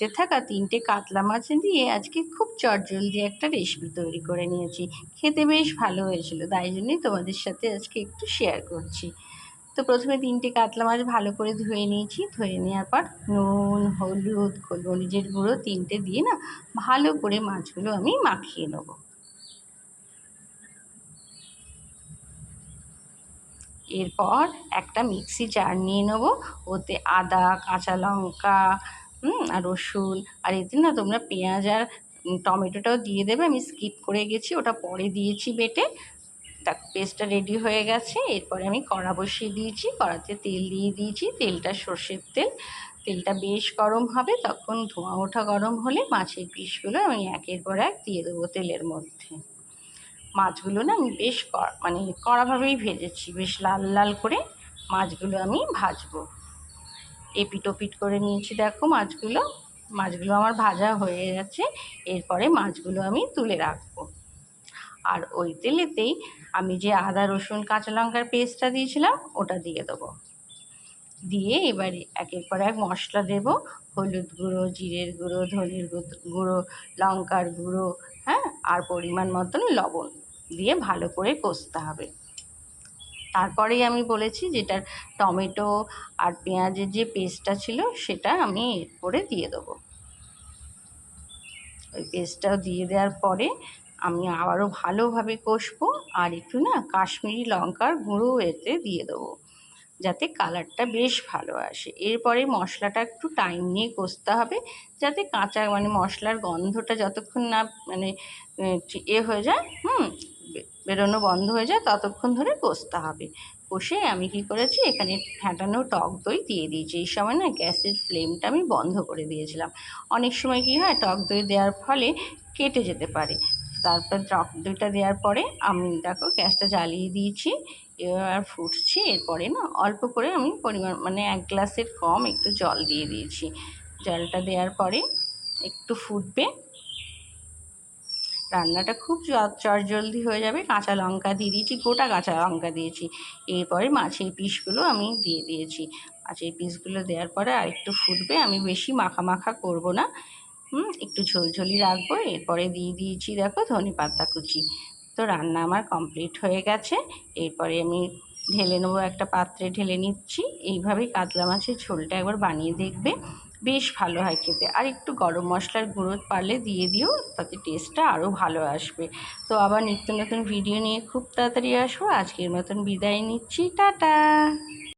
বাড়িতে থাকা 3টে কাতলা মাছ দিয়ে আজকে খুব চটজলদি একটা রেসিপি তৈরি করে নিয়েছি। খেতে বেশ ভালো হয়েছিল, তাই জন্যই তোমাদের সাথে আজকে একটু শেয়ার করছি। তো প্রথমে 3টে কাতলা মাছ ভালো করে ধুয়ে নিয়েছি। ধুয়ে নেওয়ার পর নুন, হলুদ, গোলমরিচের গুঁড়ো 3টে দিয়ে না ভালো করে মাছগুলো আমি মাখিয়ে নেবো। এরপর একটা মিক্সি জার নিয়ে নেব, ওতে আদা, কাঁচা লঙ্কা, আর রসুন, আর এতে না তোমরা পেঁয়াজ আর টমেটোটাও দিয়ে দেবে। আমি স্কিপ করে গেছি, ওটা পরে দিয়েছি বেটে। পেস্টটা রেডি হয়ে গেছে। এরপরে আমি কড়া বসিয়ে দিয়েছি, কড়াতে তেল দিয়ে দিয়েছি। তেলটা সর্ষের তেল। তেলটা বেশ গরম হবে, তখন ধোঁয়া ওঠা গরম হলে মাছের পিসগুলো আমি একের পর এক দিয়ে দেবো তেলের মধ্যে। মাছগুলো না আমি বেশ কড়াভাবেই ভেজেছি, বেশ লাল লাল করে মাছগুলো আমি ভাজবো। এপিট ওপিট করে নিয়েছি, দেখো মাছগুলো আমার ভাজা হয়ে গেছে। এরপরে মাছগুলো আমি তুলে রাখবো। আর ওই তেলেতেই আমি যে আদা, রসুন, কাঁচা লঙ্কার পেস্টটা দিয়েছিলাম ওটা দিয়ে দেবো। দিয়ে এবারে একের পর এক মশলা দেব। হলুদ গুঁড়ো, জিরের গুঁড়ো, ধনের গুঁড়ো, লঙ্কার গুঁড়ো, হ্যাঁ, আর পরিমাণ মতন লবণ দিয়ে ভালো করে কষতে হবে। তারপরেই আমি বলেছি যেটা টমেটো আর পেঁয়াজের যে পেস্টটা ছিল সেটা আমি এরপরে দিয়ে দেবো। ওই পেস্টটাও দিয়ে দেওয়ার পরে আমি আবারও ভালোভাবে কষবো। আর একটু না কাশ্মীরি লঙ্কার গুঁড়ো এতে দিয়ে দেবো, যাতে কালারটা বেশ ভালো আসে। এরপরে মশলাটা একটু টাইম নিয়ে কষতে হবে, যাতে কাঁচা মশলার গন্ধটা যতক্ষণ না হয়ে যায়, বেরোনো বন্ধ হয়ে যায়, ততক্ষণ ধরে কষতে হবে। কষে আমি কি করেছি, এখানে ফ্যাটানো টক দই দিয়ে দিয়েছি। এই সময় না গ্যাসের ফ্লেমটা আমি বন্ধ করে দিয়েছিলাম। অনেক সময় কি হয়, টক দই দেওয়ার ফলে কেটে যেতে পারে। তারপর টক দইটা দেওয়ার পরে আমি দেখো গ্যাসটা জ্বালিয়ে দিয়েছি। এবার ফুটছি। এরপরে না অল্প করে আমি পরিমাণ 1 গ্লাসের কম একটু জল দিয়ে দিয়েছি। জলটা দেওয়ার পরে একটু ফুটবে, রান্নাটা খুব চটজলদি হয়ে যাবে। কাঁচা লঙ্কা দিয়ে দিয়েছি, গোটা কাঁচা লঙ্কা দিয়েছি। এরপরে মাছের পিসগুলো আমি দিয়ে দিয়েছি। মাছের পিসগুলো দেওয়ার পরে আর একটু ফুটবে। আমি বেশি মাখা মাখা করব না, একটু ঝোলঝোলি রাখবো। এরপরে দিয়ে দিয়েছি দেখো ধনেপাতা কুচি। তো রান্না আমার কমপ্লিট হয়ে গেছে। এরপরে আমি ঢেলে নেবো, একটা পাত্রে ঢেলে নিচ্ছি। এইভাবেই কাতলা মাছের ঝোলটা একবার বানিয়ে দেখবে, বেশ ভালো হয় খেতে। আর একটু গরম মশলার গুঁড়ো পারলে দিয়ে দিও, তাতে টেস্টটা আরও ভালো আসবে। তো আবার নিত্য নতুন ভিডিও নিয়ে খুব তাড়াতাড়ি আসবো। আজকের মতন বিদায় নিচ্ছি, টাটা।